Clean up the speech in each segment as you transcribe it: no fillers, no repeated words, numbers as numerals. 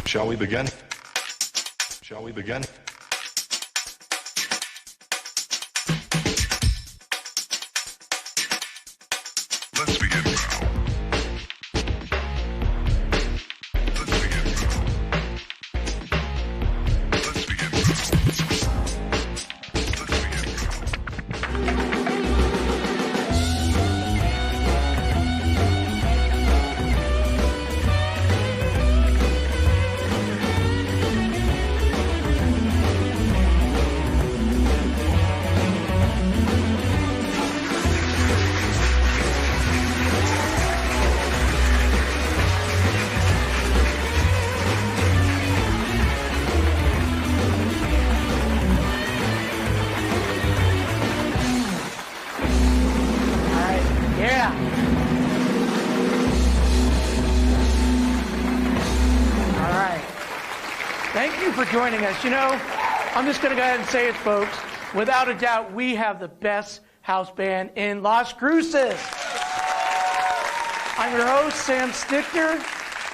Shall we begin? Shall we begin? Let's begin now. Let's begin now. Let's begin now. Let's begin now. For joining us. You know, I'm just going to go ahead and say it, folks. Without a doubt, we have the best house band in Las Cruces. I'm your host, Sam Stichter.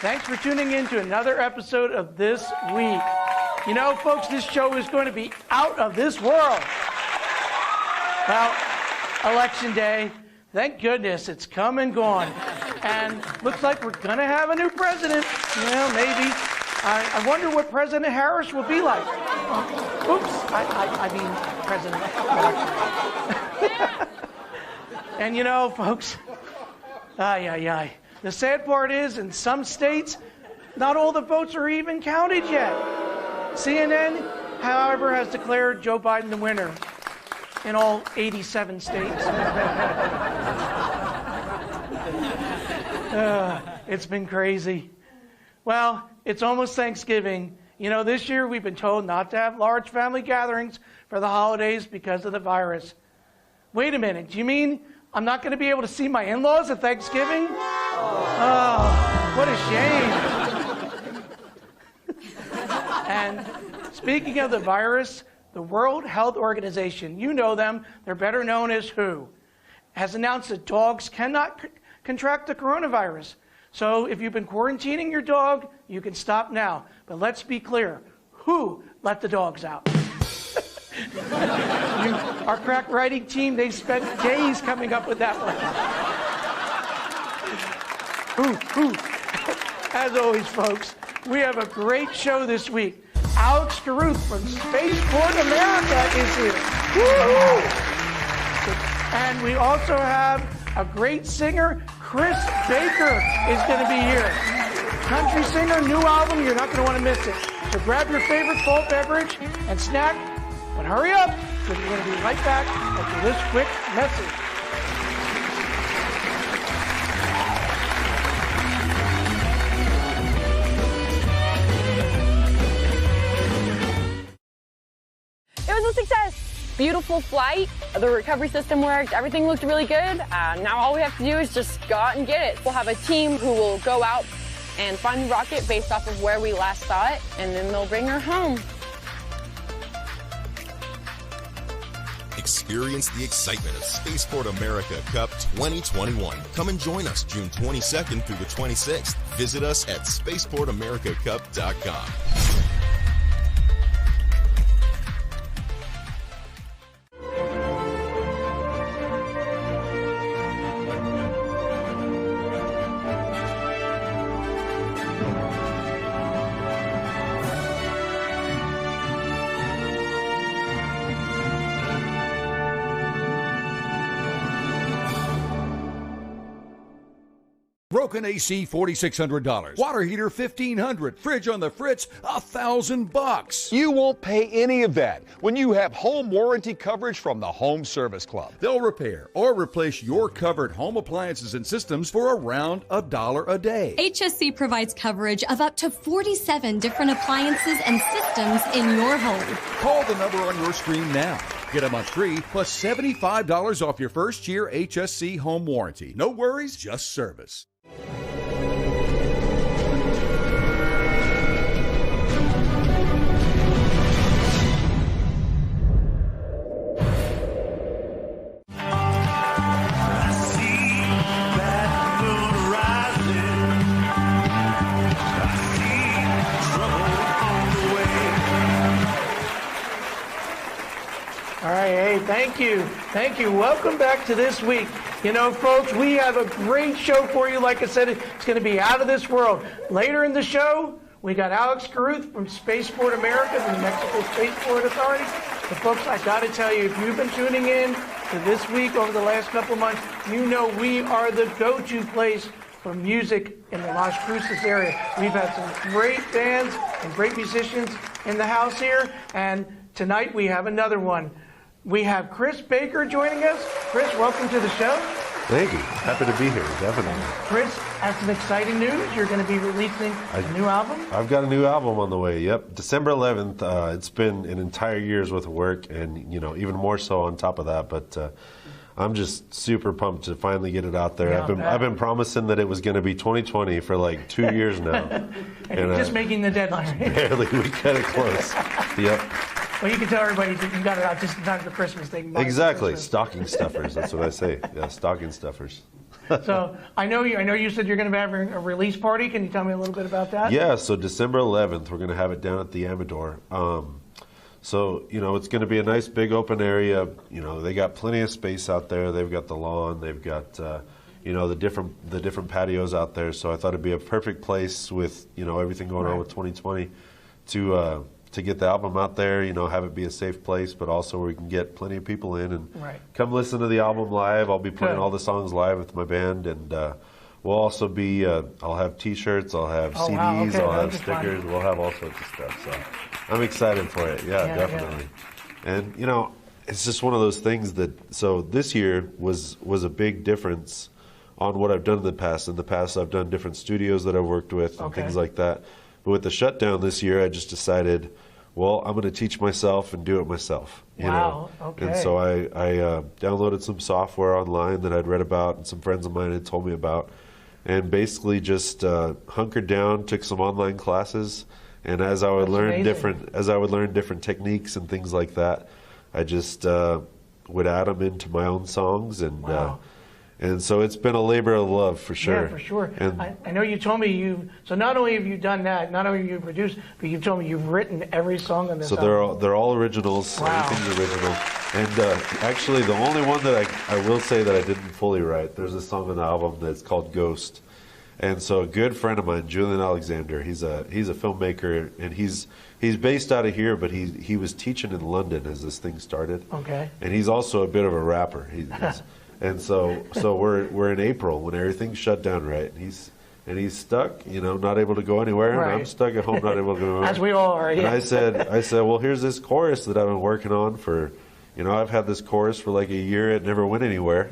Thanks for tuning in to another episode of This Week. You know, folks, this show is going to be out of this world. Well, Election Day, thank goodness it's come and gone. And looks like we're going to have a new president. Well, maybe. I wonder what President Harris will be like. Oops, I mean President. And you know, folks, the sad part is, in some states, not all the votes are even counted yet. CNN, however, has declared Joe Biden the winner in all 87 states. It's been crazy. Well, it's almost Thanksgiving. You know, this year we've been told not to have large family gatherings for the holidays because of the virus. Wait a minute, do you mean I'm not going to be able to see my in-laws at Thanksgiving? Oh, what a shame. And speaking of the virus, the World Health Organization, you know them, they're better known as WHO, has announced that dogs cannot contract the coronavirus. So if you've been quarantining your dog, you can stop now. But let's be clear, who let the dogs out? Our crack writing team, they spent days coming up with that one. Who? As always, folks, we have a great show this week. Alice Carruth from Spaceport America is here. Woo-hoo! And we also have a great singer, Chris Baker, is going to be here. Country singer, new album, you're not going to want to miss it. So grab your favorite cold beverage and snack, but hurry up, because we're going to be right back after this quick message. It was a success. Beautiful flight. The recovery system worked. Everything looked really good. Now all we have to do is just go out and get it. We'll have a team who will go out and find the rocket based off of where we last saw it, and then they'll bring her home. Experience the excitement of Spaceport America Cup 2021. Come and join us June 22nd through the 26th. Visit us at spaceportamericacup.com. Broken AC, $4,600. Water heater, $1,500. Fridge on the fritz, $1,000. You won't pay any of that when you have home warranty coverage from the Home Service Club. They'll repair or replace your covered home appliances and systems for around $1 a day. HSC provides coverage of up to 47 different appliances and systems in your home. Call the number on your screen now. Get a month free plus $75 off your first year HSC home warranty. No worries, just service. Thank you. Thank you. Welcome back to This Week. You know, folks, we have a great show for you. Like I said, it's going to be out of this world. Later in the show, we got Alice Carruth from Spaceport America, the New Mexico Spaceport Authority. But folks, I got to tell you, if you've been tuning in to This Week over the last couple of months, you know we are the go-to place for music in the Las Cruces area. We've had some great bands and great musicians in the house here, and tonight we have another one. We have Chris Baker joining us. Chris, welcome to the show. Thank you. Happy to be here, definitely. Chris, has some exciting news. You're going to be releasing a new album? I've got a new album on the way, yep. December 11th. It's been an entire year's worth of work, and, you know, even more so on top of that, but I'm just super pumped to finally get it out there. Yeah, I've been promising that it was going to be 2020 for like 2 years now. and you're just making the deadline. Barely. We got it close. Yep. Well, you can tell everybody that you got it out just in time for Christmas. They can buy it for Exactly. Christmas. Stocking stuffers. That's what I say. Yeah, stocking stuffers. So I know you said you're going to be having a release party. Can you tell me a little bit about that? Yeah, so December 11th, we're going to have it down at the Amador. So, you know, it's going to be a nice big open area. You know, they got plenty of space out there. They've got the lawn. They've got, you know, the different patios out there. So I thought it'd be a perfect place with, you know, everything going on with 2020 to get the album out there, you know, have it be a safe place, but also where we can get plenty of people in and come listen to the album live. I'll be playing all the songs live with my band, and we'll also be, I'll have T-shirts, I'll have CDs, I'll have stickers, we'll have all sorts of stuff. So I'm excited for it. Yeah, definitely. Yeah. And, you know, it's just one of those things that, so this year was a big difference on what I've done in the past. In the past, I've done different studios that I've worked with and things like that. But with the shutdown this year, I just decided, well, I'm going to teach myself and do it myself. You know? Okay. And so I downloaded some software online that I'd read about and some friends of mine had told me about, and basically just hunkered down, took some online classes, and as I would learn different techniques and things like that, I just would add them into my own songs, and so it's been a labor of love for sure. Yeah, for sure. And I know you told me so not only have you done that, not only have you produced, but you've told me you've written every song on this album. they're all originals. Wow. Everything's original. And actually, the only one that I will say that I didn't fully write, there's a song on the album that's called Ghost. And so a good friend of mine, Julian Alexander, he's a filmmaker, and he's based out of here, but he was teaching in London as this thing started. Okay. And he's also a bit of a rapper. And so we're in April when everything's shut down, right? And he's stuck, you know, not able to go anywhere. And I'm stuck at home, not able to go anywhere. As we all are, yeah. And I said, well, here's this chorus that I've been working on for, you know, I've had this chorus for like a year. It never went anywhere.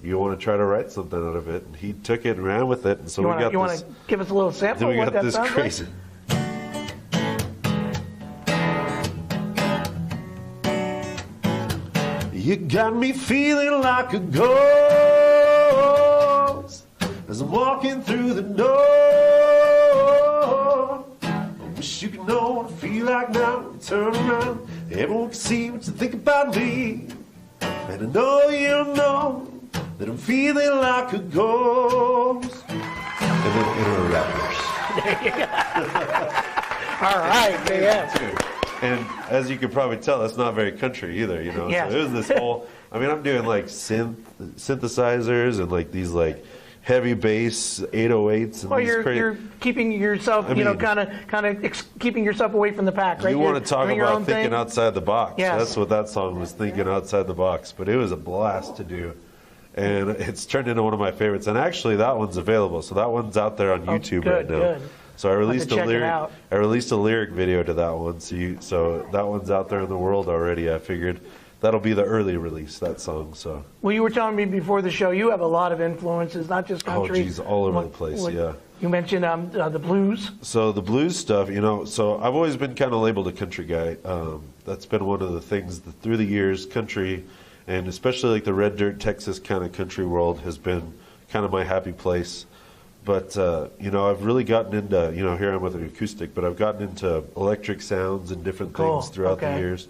You want to try to write something out of it? And he took it and ran with it. And so you want to give us a little sample of what that sounds crazy. like? You got me feeling like a ghost as I'm walking through the door. I wish you could know what I feel like now. Turn around, everyone can see what you think about me. And I know you know that I'm feeling like a ghost. And then inner rappers. All right, yeah. And as you can probably tell, that's not very country either, you know. Yeah. So it was this whole, I mean, I'm doing like synthesizers and like these like heavy bass 808s. And well, you're keeping yourself, you know, kind of keeping yourself away from the pack, right? You want to talk about thinking thing? outside the box. Yes. That's what that song was, thinking outside the box. But it was a blast to do. And it's turned into one of my favorites. And actually, that one's available. So that one's out there on YouTube right now. Good. So I released a lyric video to that one. So that one's out there in the world already. I figured that'll be the early release, that song. So. Well, you were telling me before the show you have a lot of influences, not just country. Oh, geez, all over the place. Yeah. You mentioned the blues. So the blues stuff, you know. So I've always been kind of labeled a country guy. That's been one of the things that through the years, country, and especially like the red dirt Texas kind of country world has been kind of my happy place. But, you know, I've really gotten into, you know, here I'm with an acoustic, but I've gotten into electric sounds and different things throughout the years.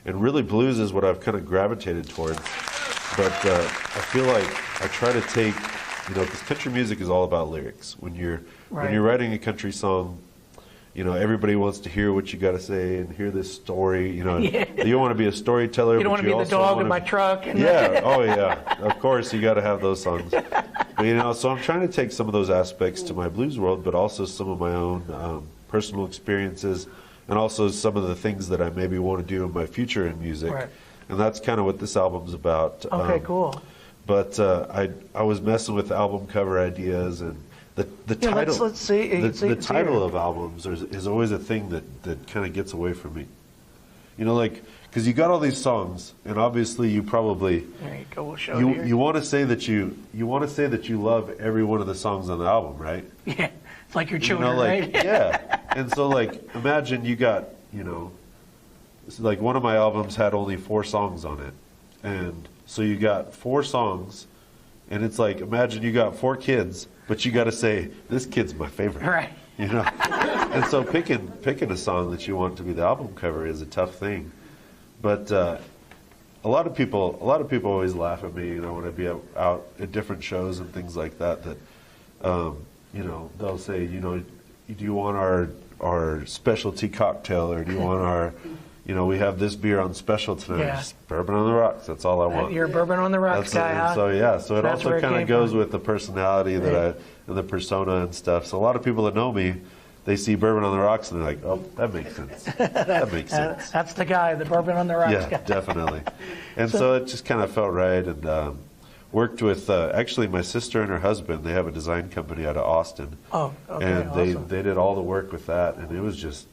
And really blues is what I've kind of gravitated towards. But I feel like I try to take, you know, because country music is all about lyrics. When you're writing a country song, you know, everybody wants to hear what you got to say and hear this story. You know, you want to be a storyteller. You don't want to be the dog in my truck. And Oh yeah, of course you got to have those songs. But, you know, so I'm trying to take some of those aspects to my blues world, but also some of my own personal experiences, and also some of the things that I maybe want to do in my future in music. Right. And that's kind of what this album's about. Okay, cool. But I was messing with album cover ideas, and the title. Let's see. The title of albums is always a thing that kind of gets away from me. You know, like, because you got all these songs, and obviously you probably there you go. We'll show you want to say that you want to say that you love every one of the songs on the album, right? Yeah, it's like your children, you know, like, right? Yeah, and so like imagine you got, you know, like one of my albums had only 4 songs on it, and so you got 4 songs, and it's like imagine you got 4 kids, but you got to say this kid's my favorite, right? You know, and so picking a song that you want to be the album cover is a tough thing. But a lot of people always laugh at me, you know, when I be out at different shows and things like that. That you know, they'll say, you know, do you want our specialty cocktail, or do you want our, you know, we have this beer on special tonight. Yeah. Just bourbon on the rocks. That's all I want. You're a bourbon on the rocks guy, huh? So yeah, so it That's also kind of goes from. with the personality that and the persona and stuff. So a lot of people that know me, they see Bourbon on the Rocks and they're like, oh, that makes sense. That makes sense. That's the guy, the Bourbon on the Rocks guy. Yeah, definitely. And so it just kind of felt right, and worked with actually my sister and her husband. They have a design company out of Austin. Oh, okay, and awesome. they did all the work with that, and it was just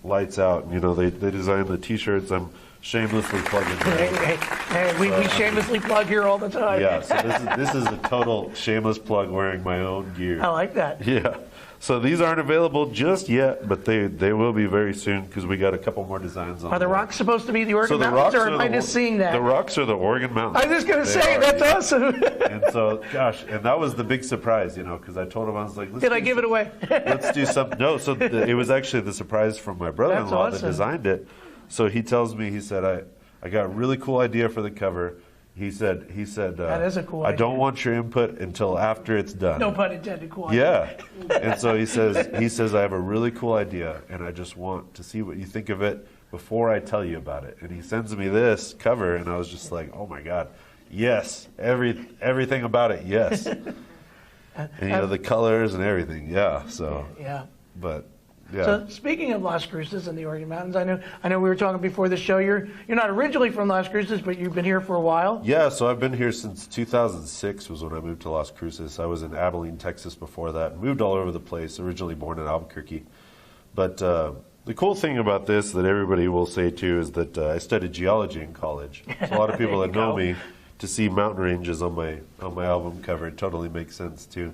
lights out. You know, they designed the T-shirts. I'm shamelessly plugging. Hey, we shamelessly plug here all the time. Yeah, so this is a total shameless plug, wearing my own gear. I like that. Yeah. So these aren't available just yet, but they will be very soon, because we got a couple more designs on. Are the rocks supposed to be the Oregon so the Mountains, rocks or am I just seeing that? The rocks are the Oregon Mountains. I was just going to say, that's awesome. And so, gosh, and that was the big surprise, you know, because I told him, I was like, Did I give it away? Let's do something. No, so it was actually the surprise from my brother-in-law That's awesome. that designed it. So he tells me, he said, I got a really cool idea for the cover. He said, that is a cool I idea. don't want your input until after it's done. No pun intended. Cool. Yeah. And so he says, I have a really cool idea, and I just want to see what you think of it before I tell you about it. And he sends me this cover, and I was just like, oh my God, yes, everything about it, yes. And you know, the colors and everything, yeah. So yeah. But yeah. So speaking of Las Cruces and the Oregon Mountains, I know we were talking before the show. You're not originally from Las Cruces, but you've been here for a while. Yeah, so I've been here since 2006 was when I moved to Las Cruces. I was in Abilene, Texas before that. Moved all over the place, originally born in Albuquerque. But the cool thing about this that everybody will say too is that I studied geology in college. So a lot of people that know me, to see mountain ranges on my album cover, it totally makes sense too.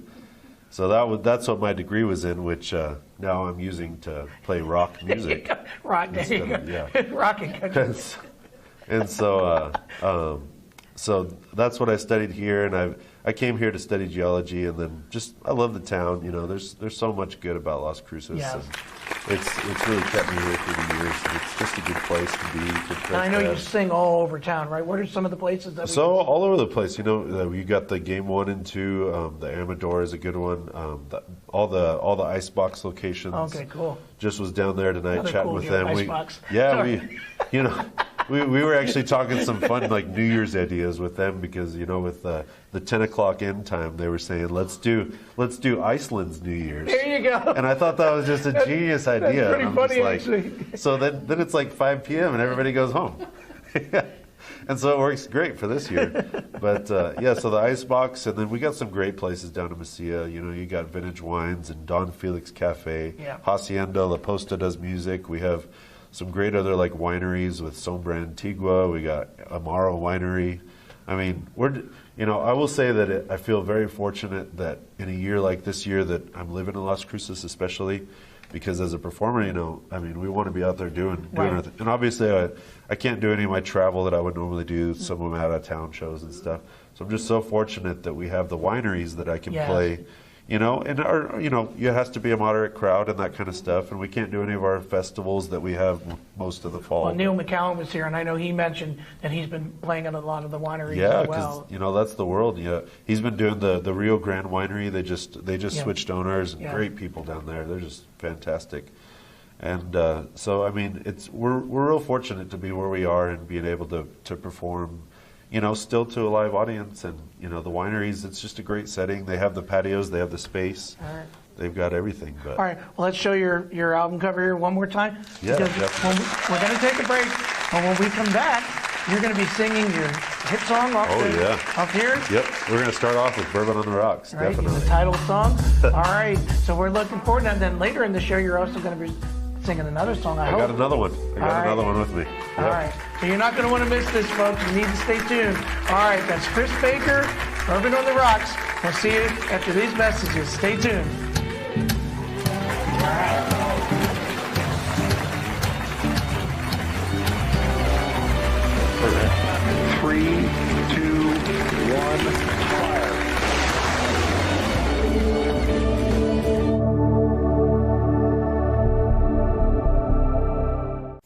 So that's what my degree was in, which now I'm using to play rock music. Rock, there you go. Yeah. Rocking. And so that's what I studied here, and I came here to study geology, and then I love the town. You know, there's so much good about Las Cruces. Yes. And it's really kept me here through the years. And it's just a good place to be. And I know you sing all over town, right? What are some of the places that? So all over the place. You know, you got the Game 1 and 2. The Amador is a good one. All the Icebox locations. Okay, cool. Just was down there tonight Another chatting cool with deal, them. Icebox. You know. We were actually talking some fun like New Year's ideas with them, because you know, with the 10 o'clock end time, they were saying let's do Iceland's New Year's. There you go. And I thought that was just a genius idea. That's pretty and I'm funny, just like, actually. So then it's like 5 p.m. and everybody goes home. And so it works great for this year. But yeah, so the Icebox, and then we got some great places down in Mesilla. You know, you got Vintage Wines and Don Felix Cafe, yeah. Hacienda La Posta does music. We have some great other like wineries with Sombra Antigua. We got Amaro Winery. I mean, I will say that I feel very fortunate that in a year like this year that I'm living in Las Cruces, especially because as a performer, you know, I mean, we want to be out there doing Right. everything. And obviously I can't do any of my travel that I would normally do, some of them out of town shows and stuff. So I'm just so fortunate that we have the wineries that I can Yes. play, you know, and it has to be a moderate crowd and that kind of stuff. And we can't do any of our festivals that we have most of the fall. Well, Neil McCallum was here, and I know he mentioned that he's been playing at a lot of the wineries yeah, as well. because, you know, that's the world. Yeah, he's been doing the Rio Grande Winery. They just Yeah. switched owners. And Yeah. Great people down there. They're just fantastic. And so, I mean, we're real fortunate to be where we are and being able to perform, you know, still to a live audience. And, you know, the wineries, it's just a great setting. They have the patios, they have the space. All right. They've got everything. But All right, well, let's show your album cover here one more time. Yeah, Because definitely. we're going to take a break, and when we come back, you're going to be singing your hit song off here. Yep, we're going to start off with Bourbon on the Rocks, Right, definitely. the title song. All right, so we're looking forward to that. And then later in the show, you're also going to be singing another song, I hope. got another one. I got All another right. one with me. All Yep. right, so you're not going to want to miss this, folks. You need to stay tuned. All right, that's Chris Baker, Bourbon on the Rocks. We'll see you after these messages. Stay tuned. Three, two, one, fire.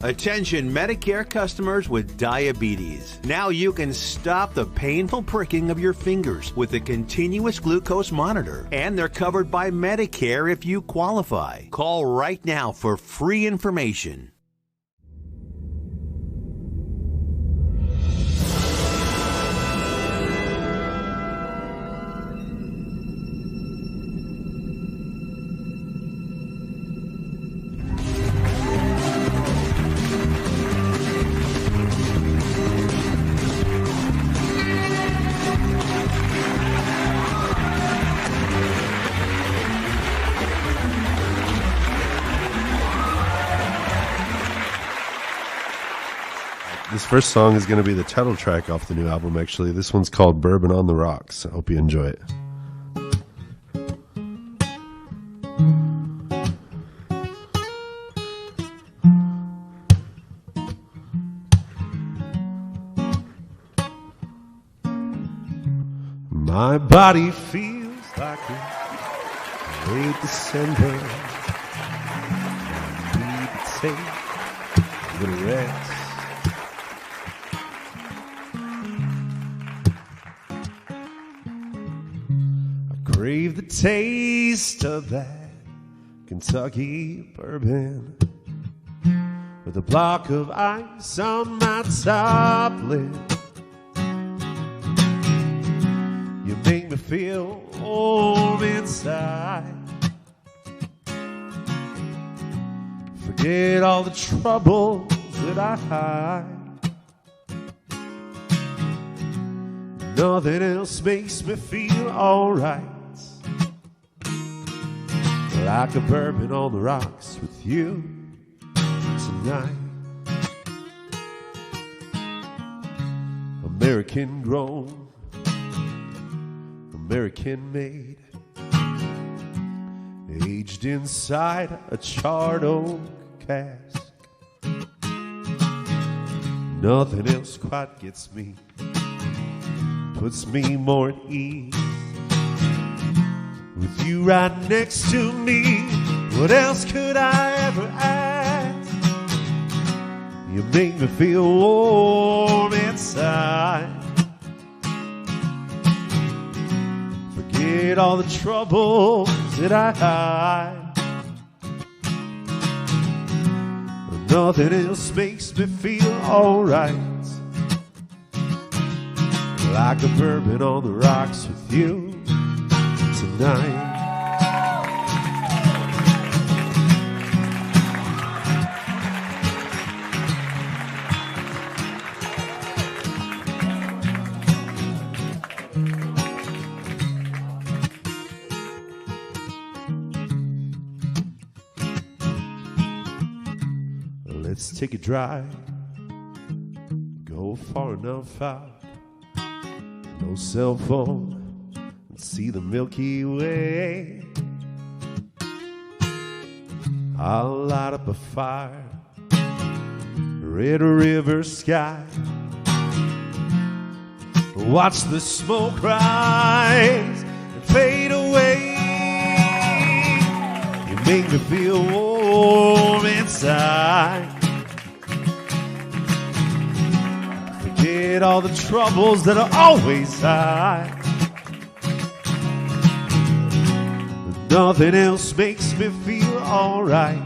Attention Medicare customers with diabetes. Now you can stop the painful pricking of your fingers with a continuous glucose monitor. And they're covered by Medicare if you qualify. Call right now for free information. This first song is going to be the title track off the new album, actually. This one's called Bourbon on the Rocks. I hope you enjoy it. My body feels like it's late December. I need to take a little rest. Crave the taste of that Kentucky bourbon with a block of ice on my top lip. You make me feel warm inside. Forget all the troubles that I hide. Nothing else makes me feel alright. Like a bourbon on the rocks with you tonight. American grown, American made, aged inside a charred oak cask. Nothing else quite gets me, puts me more at ease. With you right next to me, what else could I ever ask? You make me feel warm inside. Forget all the troubles that I hide. But nothing else makes me feel alright. Like a bourbon on the rocks with you tonight. Let's take a drive, go far enough out, no cell phone, and see the Milky Way. I'll light up a fire, red river sky, watch the smoke rise and fade away. make me feel warm inside. Forget all the troubles that are always high. Nothing else makes me feel alright.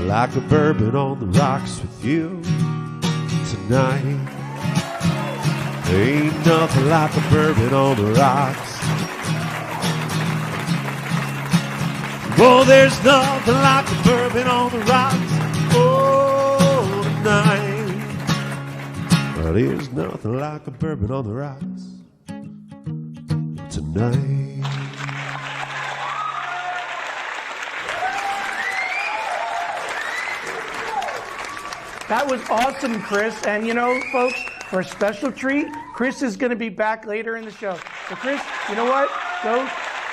Like a bourbon on the rocks with you tonight. Ain't nothing like a bourbon on the rocks. Oh, there's nothing like a bourbon on the rocks. Oh, tonight. Well, there's nothing like a bourbon on the rocks tonight. That was awesome, Chris. And you know, folks, for a special treat, Chris is going to be back later in the show. So Chris, you know what? Go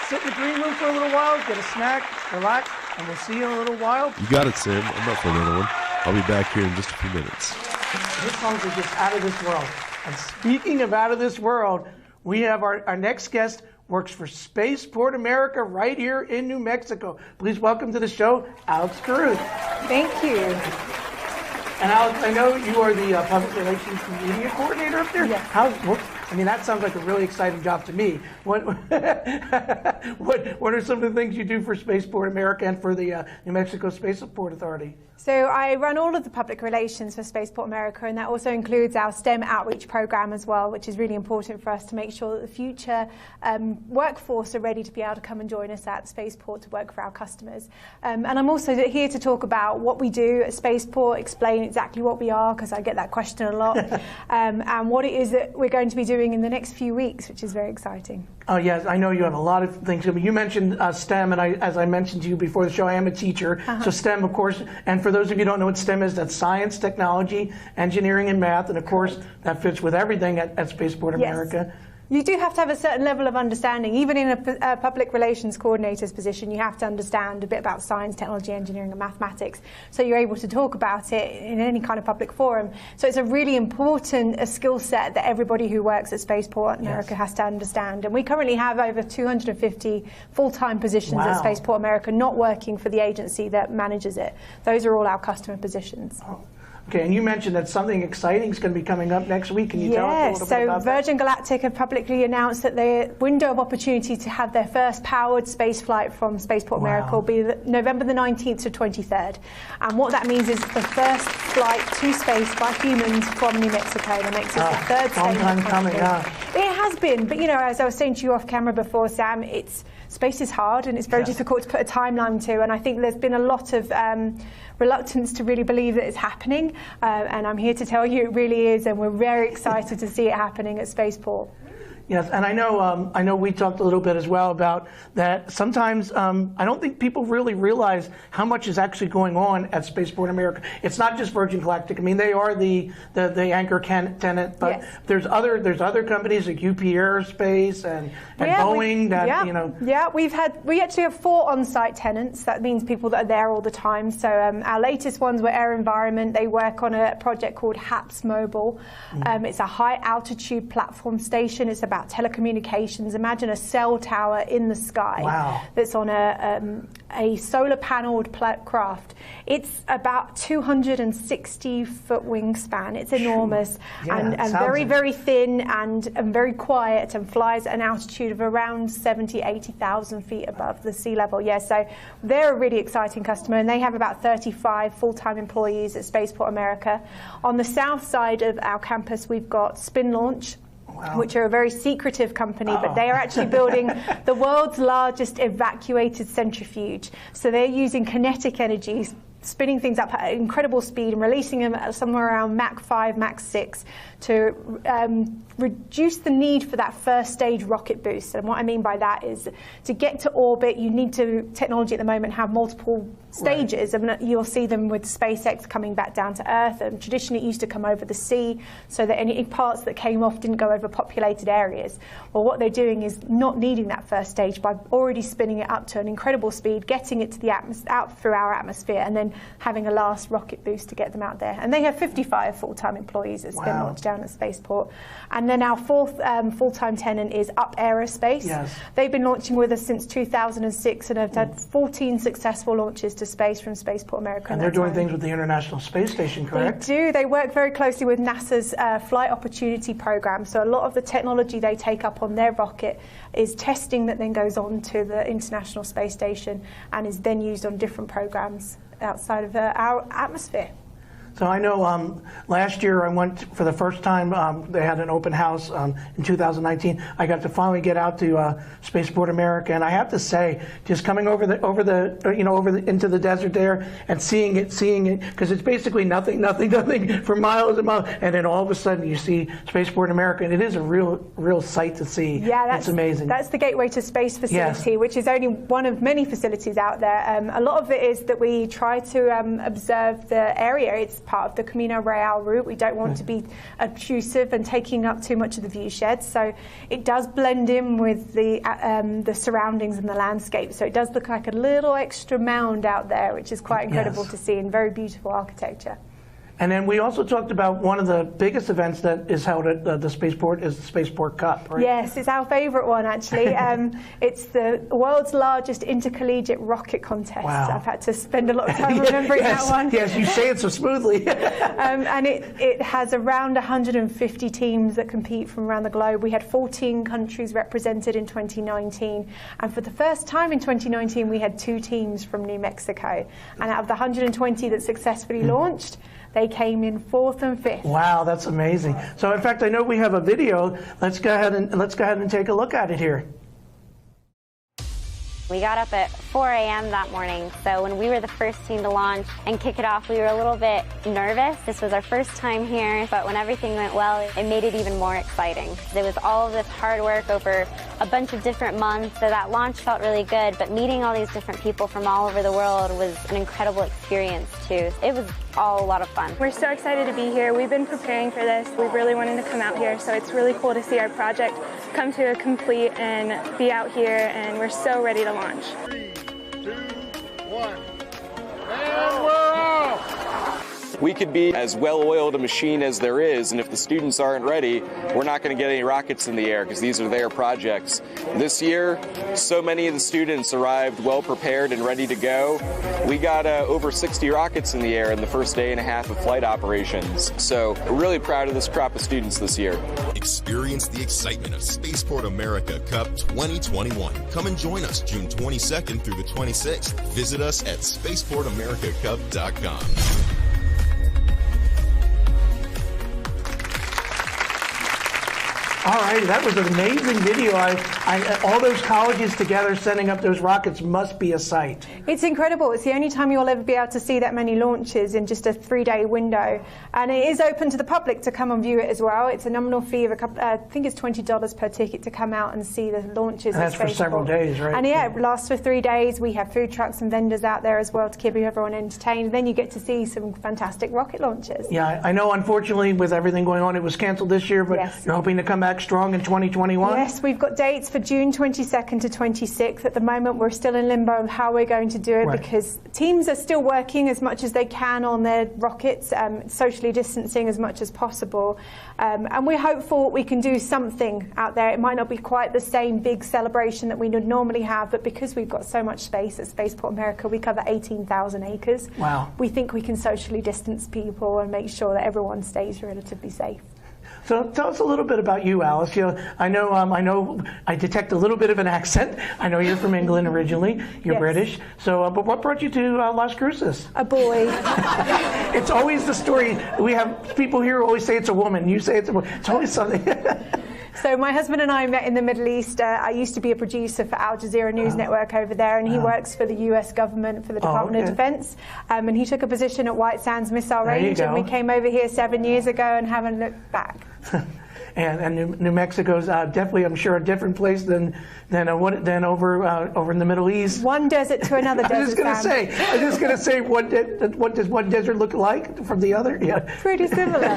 sit in the green room for a little while, get a snack, relax, and we'll see you in a little while. You got it, Sam. I'm up for another one. I'll be back here in just a few minutes. This song is just out of this world. And speaking of out of this world, we have our next guest works for Spaceport America right here in New Mexico. Please welcome to the show, Alice Carruth. Thank you. And Alice, I know you are the public relations and media coordinator up there. Yes. I mean, that sounds like a really exciting job to me. What are some of the things you do for Spaceport America and for the New Mexico Spaceport Authority? So I run all of the public relations for Spaceport America, and that also includes our STEM outreach program as well, which is really important for us to make sure that the future workforce are ready to be able to come and join us at Spaceport to work for our customers. And I'm also here to talk about what we do at Spaceport, explain exactly what we are, because I get that question a lot, and what it is that we're going to be doing in the next few weeks, which is very exciting. Oh, yes, I know you have a lot of things. You mentioned STEM, and as I mentioned to you before the show, I am a teacher. So STEM, of course, and for those of you who don't know what STEM is, that's science, technology, engineering, and math. And of course, that fits with everything at Spaceport America. Yes. You do have to have a certain level of understanding. Even in a public relations coordinator's position, you have to understand a bit about science, technology, engineering, and mathematics, so you're able to talk about it in any kind of public forum. So it's a really important skill set that everybody who works at Spaceport America has to understand. And we currently have over 250 full-time positions at Spaceport America, not working for the agency that manages it. Those are all our customer positions. Okay, and you mentioned that something exciting is going to be coming up next week. Can you tell us a little bit about that? Virgin Galactic have publicly announced that their window of opportunity to have their first powered space flight from Spaceport America will be November the 19th to 23rd. And what that means is the first flight to space by humans from New Mexico. That makes it the third state. Long time coming, It has been, but you know, as I was saying to you off camera before, Sam, space is hard and it's very difficult to put a timeline to, and I think there's been a lot of reluctance to really believe that it's happening, and I'm here to tell you it really is, and we're very excited to see it happening at Spaceport. Yes, and I know we talked a little bit as well about that. Sometimes I don't think people really realize how much is actually going on at Spaceport America. It's not just Virgin Galactic. I mean, they are the anchor tenant, but there's other companies like UP Aerospace and Boeing that you know. Yeah, we actually have 4 on-site tenants. That means people that are there all the time. So our latest ones were Air Environment. They work on a project called HAPS Mobile. It's a high altitude platform station. It's about telecommunications. Imagine a cell tower in the sky that's on a solar paneled craft. It's about 260-foot wingspan. It's enormous and very, very thin and very quiet, and flies at an altitude of around 80,000 feet above the sea level. So they're a really exciting customer, and they have about 35 full-time employees at Spaceport America. On the south side of our campus, we've got Spin Launch, which are a very secretive company, but they are actually building the world's largest evacuated centrifuge. So they're using kinetic energy, spinning things up at incredible speed and releasing them at somewhere around Mach 5, Mach 6 to reduce the need for that first stage rocket boost. And what I mean by that is to get to orbit, you need to, technology at the moment, have multiple stages. And you'll see them with SpaceX coming back down to Earth. And traditionally it used to come over the sea so that any parts that came off didn't go over populated areas. Well, what they're doing is not needing that first stage by already spinning it up to an incredible speed, getting it to the out through our atmosphere, and then having a last rocket boost to get them out there. And they have 55 full-time employees that's been launched down at Spaceport. And then our fourth full-time tenant is Up Aerospace. Yes. They've been launching with us since 2006 and have had 14 successful launches to space from Spaceport America. And they're doing things with the International Space Station, correct? They do. They work very closely with NASA's Flight Opportunity Program. So a lot of the technology they take up on their rocket is testing that then goes on to the International Space Station and is then used on different programs outside of our atmosphere. So I know last year I went for the first time. They had an open house in 2019. I got to finally get out to Spaceport America, and I have to say, just coming over into the desert there and seeing it, because it's basically nothing for miles and miles, and then all of a sudden you see Spaceport America, and it is a real sight to see. Yeah, it's amazing. That's the Gateway to Space facility, which is only one of many facilities out there. A lot of it is that we try to observe the area. It's part of the Camino Real route. We don't want to be obtrusive and taking up too much of the view shed, so it does blend in with the surroundings and the landscape. So it does look like a little extra mound out there, which is quite incredible to see, and very beautiful architecture. And then we also talked about one of the biggest events that is held at the Spaceport is the Spaceport Cup, right? Yes, it's our favourite one, actually. It's the world's largest intercollegiate rocket contest. Wow. I've had to spend a lot of time remembering that one. Yes, you say it so smoothly. And it has around 150 teams that compete from around the globe. We had 14 countries represented in 2019. And for the first time in 2019, we had 2 teams from New Mexico. And out of the 120 that successfully launched, they came in 4th and 5th. Wow, that's amazing. So in fact, I know we have a video. Let's go ahead and take a look at it here. We got up at 4 a.m. that morning, so when we were the first team to launch and kick it off, we were a little bit nervous. This was our first time here, but when everything went well, it made it even more exciting. It was all of this hard work over a bunch of different months, so that launch felt really good, but meeting all these different people from all over the world was an incredible experience too. It was all a lot of fun. We're so excited to be here. We've been preparing for this. We really wanted to come out here, so it's really cool to see our project come to a complete and be out here, and we're so ready to launch. 3, 2, 1, and we're off! We could be as well-oiled a machine as there is, and if the students aren't ready, we're not going to get any rockets in the air because these are their projects. This year, so many of the students arrived well-prepared and ready to go. We got over 60 rockets in the air in the first day and a half of flight operations, so we're really proud of this crop of students this year. Experience the excitement of Spaceport America Cup 2021. Come and join us June 22nd through the 26th. Visit us at spaceportamericacup.com. All right, that was an amazing video. All those colleges together sending up those rockets must be a sight. It's incredible. It's the only time you'll ever be able to see that many launches in just a 3-day window. And it is open to the public to come and view it as well. It's a nominal fee of I think it's $20 per ticket to come out and see the launches. And that's for several days, right? And yeah, it lasts for 3 days. We have food trucks and vendors out there as well to keep everyone entertained. Then you get to see some fantastic rocket launches. Yeah, I know unfortunately with everything going on, it was canceled this year, but you're hoping to come back strong in 2021? Yes, we've got dates for June 22nd to 26th. At the moment, we're still in limbo on how we're going to do it because teams are still working as much as they can on their rockets, socially distancing as much as possible. And we're hopeful we can do something out there. It might not be quite the same big celebration that we would normally have, but because we've got so much space at Spaceport America, we cover 18,000 acres. Wow. We think we can socially distance people and make sure that everyone stays relatively safe. So tell us a little bit about you, Alice. You know, I know I detect a little bit of an accent. I know you're from England originally. You're British. So, but what brought you to Las Cruces? A boy. It's always the story. We have people here who always say it's a woman. You say it's a woman. It's always something. So my husband and I met in the Middle East. I used to be a producer for Al Jazeera News Network over there, and he works for the US government, for the Department of Defense. And he took a position at White Sands Missile Range, and we came over here 7 years ago and haven't looked back. and New Mexico's definitely, I'm sure, a different place than over in the Middle East. One desert to another desert. I was just going to say, what does one desert look like from the other? Yeah, pretty similar.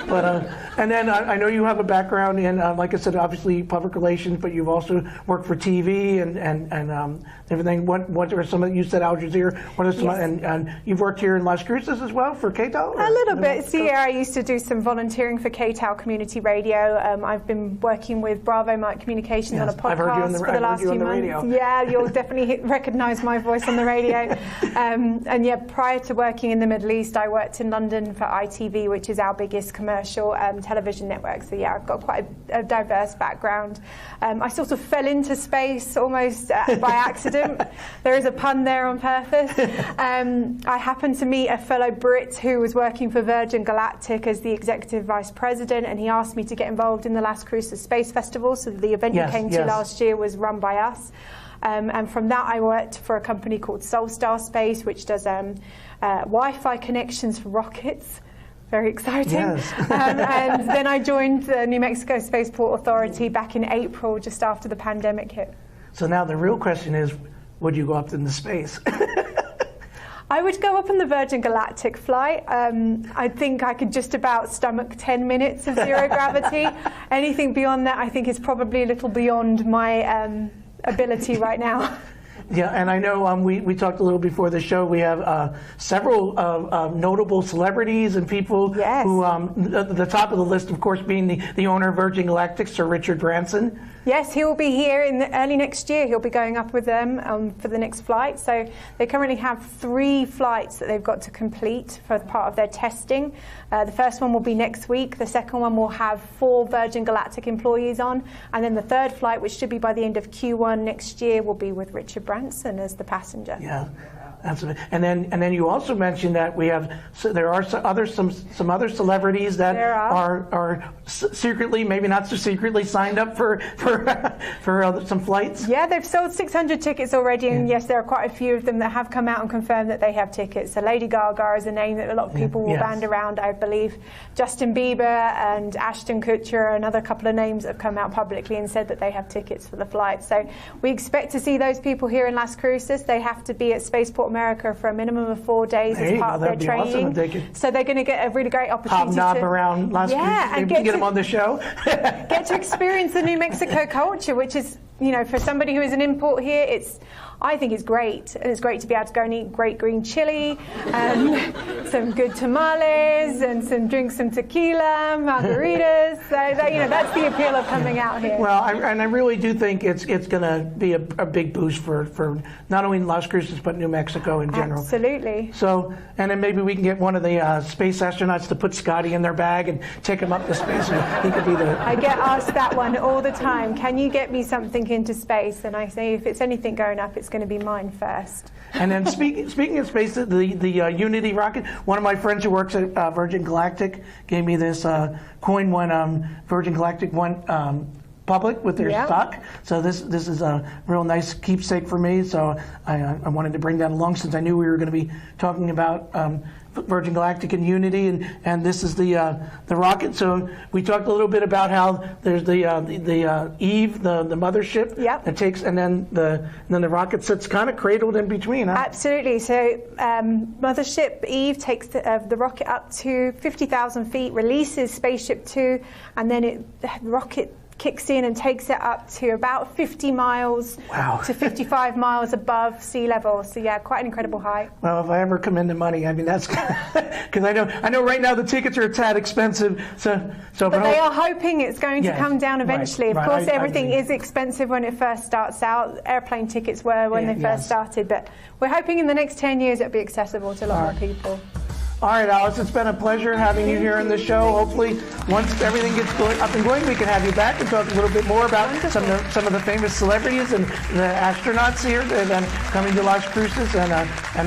But and then I know you have a background in, like I said, obviously public relations, but you've also worked for TV and everything. What are some of, you said Al Jazeera? What are some? Yes. And you've worked here in Las Cruces as well for KTAL? A little bit. See, I used to do some volunteering for KTAL Community Radio. I've been working with Bravo Mike Communications on a podcast for the last few months. Radio. Yeah, you'll definitely recognize my voice on the radio. And yeah, prior to working in the Middle East, I worked in London for ITV, which is our biggest commercial television network. So yeah, I've got quite a diverse background. I sort of fell into space almost by accident. There is a pun there on purpose. I happened to meet a fellow Brit who was working for Virgin Galactic as the executive vice president, and he asked me to get involved in the Las Cruces Space Festival. So the event you came to last year was run by us. And from that, I worked for a company called Solstar Space, which does Wi-Fi connections for rockets. Very exciting. Yes. And then I joined the New Mexico Spaceport Authority back in April, just after the pandemic hit. So now the real question is, would you go up into space? I would go up on the Virgin Galactic flight. I think I could just about stomach 10 minutes of zero gravity. Anything beyond that, I think, is probably a little beyond my ability right now. Yeah, and I know we talked a little before the show. We have several notable celebrities and people who, the top of the list, of course, being the owner of Virgin Galactic, Sir Richard Branson. Yes, he will be here in early next year. He'll be going up with them for the next flight. So they currently have 3 flights that they've got to complete for part of their testing. The first one will be next week. The second one will have 4 Virgin Galactic employees on. And then the third flight, which should be by the end of Q1 next year, will be with Richard Branson as the passenger. Yeah. Absolutely. And then you also mentioned that there are some other celebrities that are secretly, maybe not so secretly, signed up for some flights. Yeah, they've sold 600 tickets already, and yes, there are quite a few of them that have come out and confirmed that they have tickets. So Lady Gaga is a name that a lot of people will band around, I believe. Justin Bieber and Ashton Kutcher, another couple of names that have come out publicly and said that they have tickets for the flight. So we expect to see those people here in Las Cruces. They have to be at Spaceport America for a minimum of 4 days as part of their training. Awesome. So they're going to get a really great opportunity to around Las Cruces, and get them on the show. Get to experience the New Mexico culture, which is, for somebody who is an import here, I think it's great. And it's great to be able to go and eat great green chili, some good tamales, and drink some tequila, margaritas. So that's the appeal of coming out here. Well, I really do think it's going to be a big boost for not only Las Cruces but New Mexico in general. Absolutely. So, and then maybe we can get one of the space astronauts to put Scotty in their bag and take him up to space. And he could be the. I get asked that one all the time. Can you get me something into space? And I say, if it's anything going up, it's going to be mine first. And then speaking of space, the Unity rocket, one of my friends who works at Virgin Galactic gave me this coin when Virgin Galactic went public with their stock. So this is a real nice keepsake for me. So I wanted to bring that along since I knew we were going to be talking about Virgin Galactic and Unity, and this is the rocket. So we talked a little bit about how there's the Eve, the mothership that takes, and then the rocket sits kind of cradled in between. Huh? Absolutely. So mothership Eve takes the rocket up to 50,000 feet, releases Spaceship 2, and then the rocket kicks in and takes it up to about 50 miles to 55 miles above sea level. So yeah, quite an incredible height. Well, if I ever come into money, I mean, that's because I know right now the tickets are a tad expensive. But they are hoping it's going to come down eventually. Of course, everything is expensive when it first starts out. Airplane tickets were when they first started, but we're hoping in the next 10 years it'll be accessible to a lot more people. All right, Alice, it's been a pleasure having you here on the show. Hopefully, once everything gets up and going, we can have you back and talk a little bit more about some of the famous celebrities and the astronauts here that are coming to Las Cruces and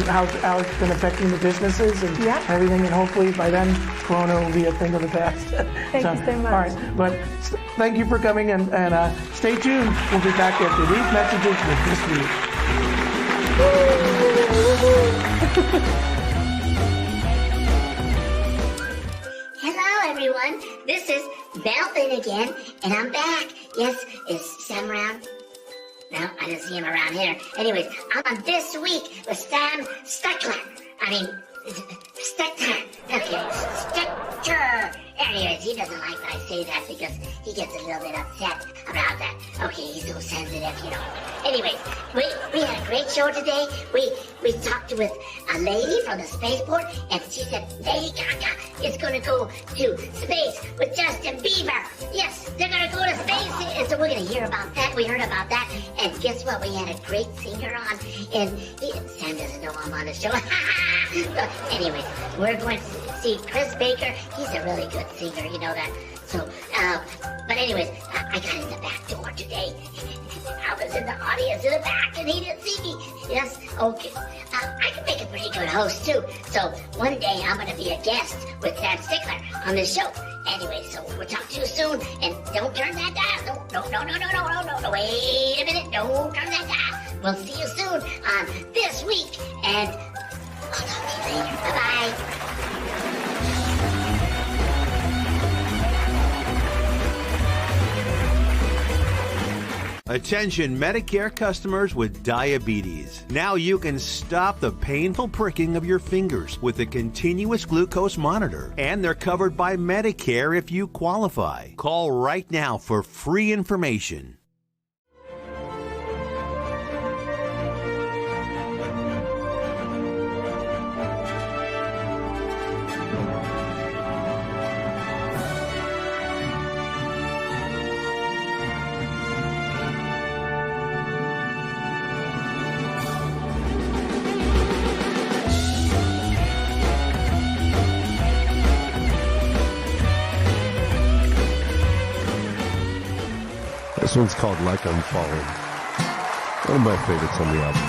how it's been affecting the businesses and everything. And hopefully, by then, Corona will be a thing of the past. Thank you so much. All right, but thank you for coming, and stay tuned. We'll be back after these messages with this week. Hello, everyone. This is Belle Robin again, and I'm back. Yes, is Sam around? No, I didn't see him around here. Anyways, I'm on This Week with Sam Stichter. Stichter. Okay, Stichter. Anyways, he doesn't like when I say that because he gets a little bit upset about that. Okay, he's so sensitive, you know. Anyways, we had a great show today. We talked with a lady from the spaceport, and she said Lady Gaga is going to go to space with Justin Bieber. Yes, they're going to go to space, and so we're going to hear about that. We heard about that, and guess what? We had a great singer on, and Sam doesn't know I'm on the show. So, anyways, we're going to see Chris Baker. He's a really good singer, you know that. So, but anyways, I got in the back door today. I was in the audience in the back, and he didn't see me. Yes, okay. I can make a pretty good host too. So one day I'm going to be a guest with Sam Stichter on this show. Anyway, so we'll talk to you soon, and don't turn that dial. No. Wait a minute. Don't turn that dial. We'll see you soon on This Week, and I'll talk to you later. Bye-bye. Attention Medicare customers with diabetes. Now you can stop the painful pricking of your fingers with a continuous glucose monitor, and they're covered by Medicare if you qualify. Call right now for free information. This one's called Like I'm Falling. One of my favorites on the album.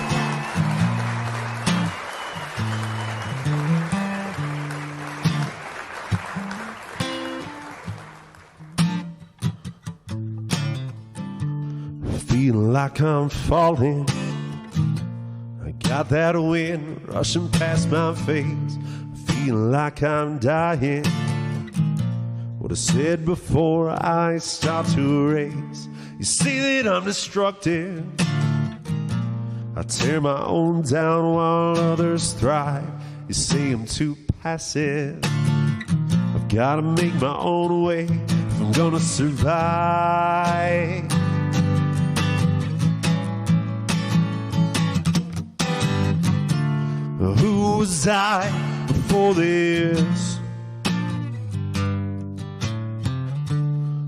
Feeling like I'm falling. I got that wind rushing past my face. Feeling like I'm dying. What I said before I start to erase. You say that I'm destructive. I tear my own down while others thrive. You say I'm too passive. I've got to make my own way if I'm gonna survive. Who was I before this?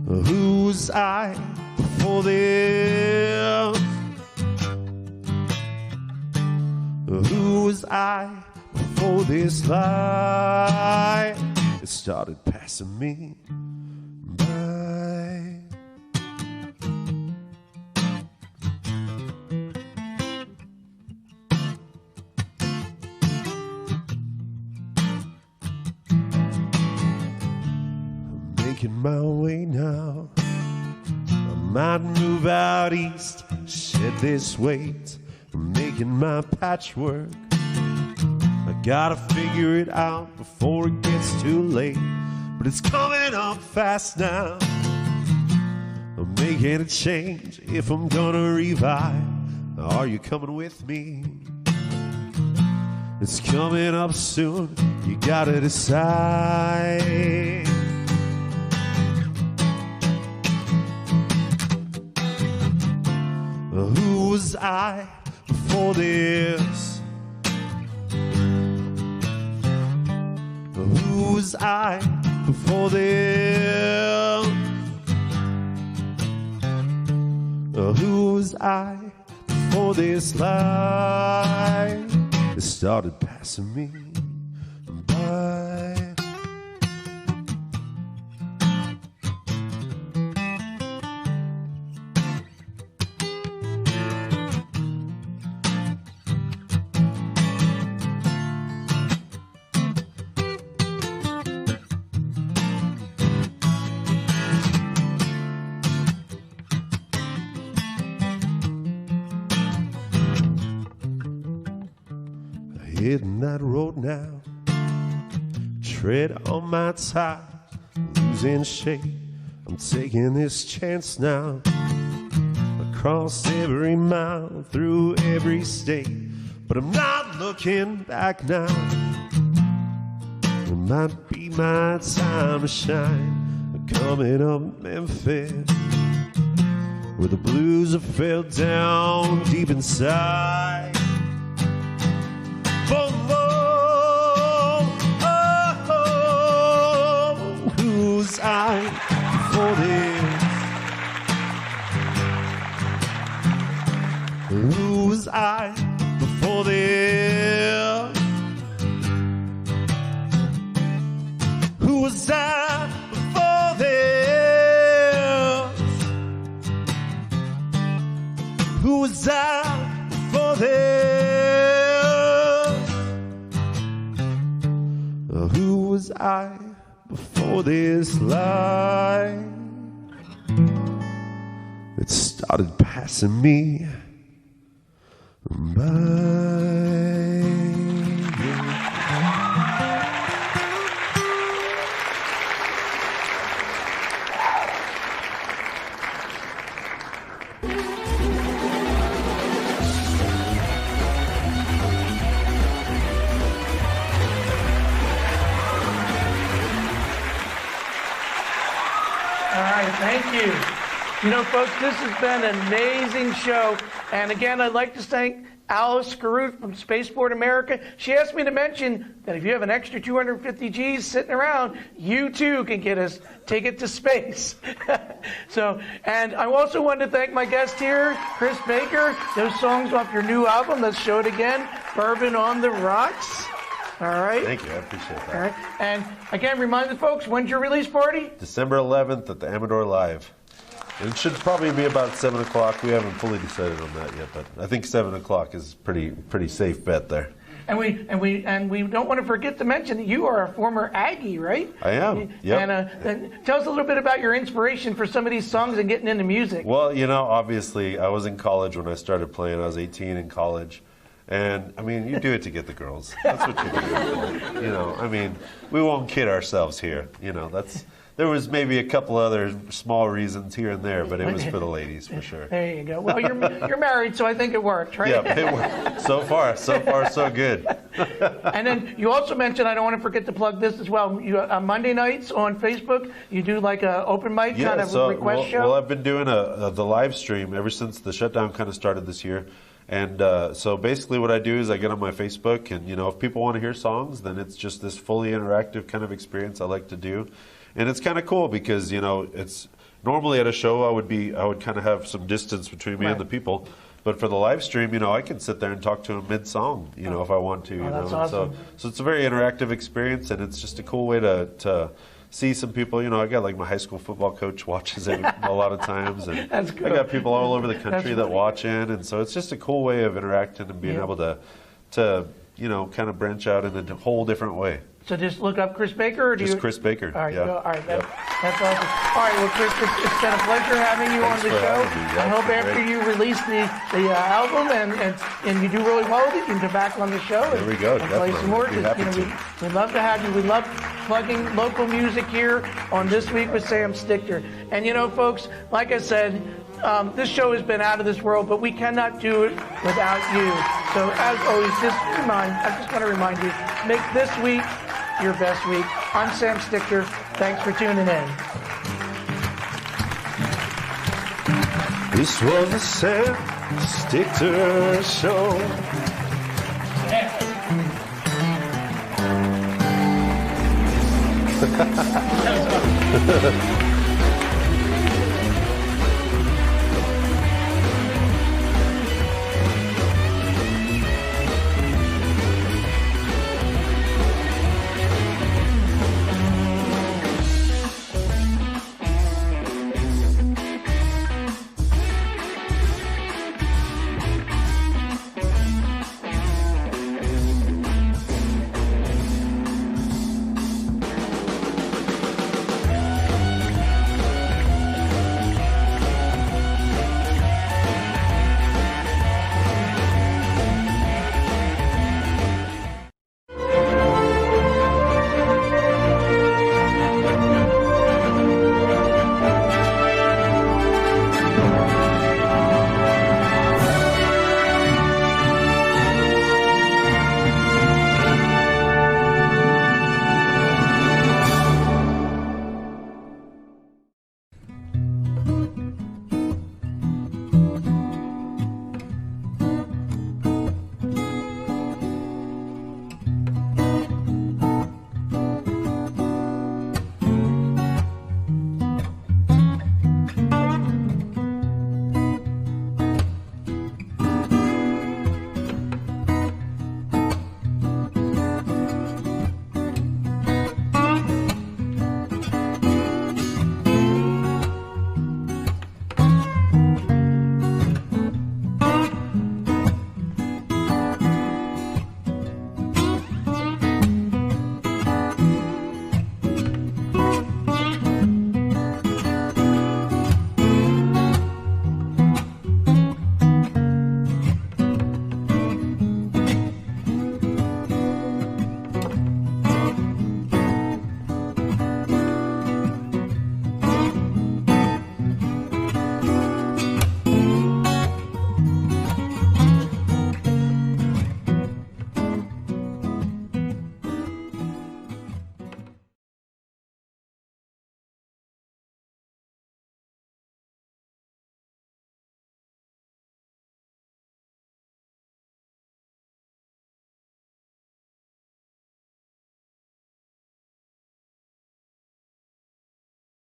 Who was I before this? Who was I before this life? It started passing me by. I'm making my way now. I might move out east, shed this weight. I'm making my patchwork. I gotta figure it out before it gets too late. But it's coming up fast now. I'm making a change if I'm gonna revive. Are you coming with me? It's coming up soon, you gotta decide. Who was I before this? Who was I before this? Who was I before this life? It started passing me by. Hitting that road now, tread on my tires, losing shape. I'm taking this chance now. Across every mile, through every state, but I'm not looking back now. It might be my time to shine. Coming up Memphis, where the blues have fell down deep inside. Who's I for this? Who was I before this? Who was I before this? Who was I before this? Who was I before this life? It started passing me by. Thank you. You know, folks, this has been an amazing show. And again, I'd like to thank Alice Carruth from Spaceport America. She asked me to mention that if you have an extra 250 G's sitting around, you too can get a ticket to space. And I also wanted to thank my guest here, Chris Baker. Those songs off your new album, let's show it again, Bourbon on the Rocks. All right. Thank you. I appreciate that. All right. And again, remind the folks, when's your release party? December 11th at the Amador Live. It should probably be about 7 o'clock. We haven't fully decided on that yet, but I think 7 o'clock is pretty safe bet there. And we don't want to forget to mention that you are a former Aggie, right? I am. Yep. And tell us a little bit about your inspiration for some of these songs and getting into music. Well, you know, obviously, I was in college when I started playing. I was 18 in college. And, I mean, you do it to get the girls. That's what you do. You know, I mean, we won't kid ourselves here. You know, there was maybe a couple other small reasons here and there, but it was for the ladies, for sure. There you go. Well, you're married, so I think it worked, right? Yeah, it worked. So far, so good. And then you also mentioned, I don't want to forget to plug this as well, you, Monday nights on Facebook, you do like an open mic kind of request show? Well, I've been doing the live stream ever since the shutdown kind of started this year. And so basically what I do is I get on my Facebook, and, you know, if people want to hear songs, then it's just this fully interactive kind of experience I like to do. And it's kind of cool because, you know, it's normally at a show I would kind of have some distance between me and the people. But for the live stream, you know, I can sit there and talk to them mid-song, you know, if I want to. You know? That's awesome. So it's a very interactive experience, and it's just a cool way to see some people. You know, I got like my high school football coach watches it a lot of times, and That's cool. I got people all over the country that watch in, and so it's just a cool way of interacting and being able to you know, kind of branch out in a whole different way. So just look up Chris Baker, or do Chris Baker. All right, yeah. all right, that's awesome. All right, well, Chris, it's been a pleasure having you on the show. I hope after you release the album and you do really well with it, you can come back on the show and play some more. We'd love to have you. We love plugging local music here on This Week with Sam Stichter. And you know, folks, like I said, this show has been out of this world, but we cannot do it without you. So as always, I just want to remind you, make this week your best week. I'm Sam Stichter. Thanks for tuning in. This was the Sam Stichter Show. Yeah.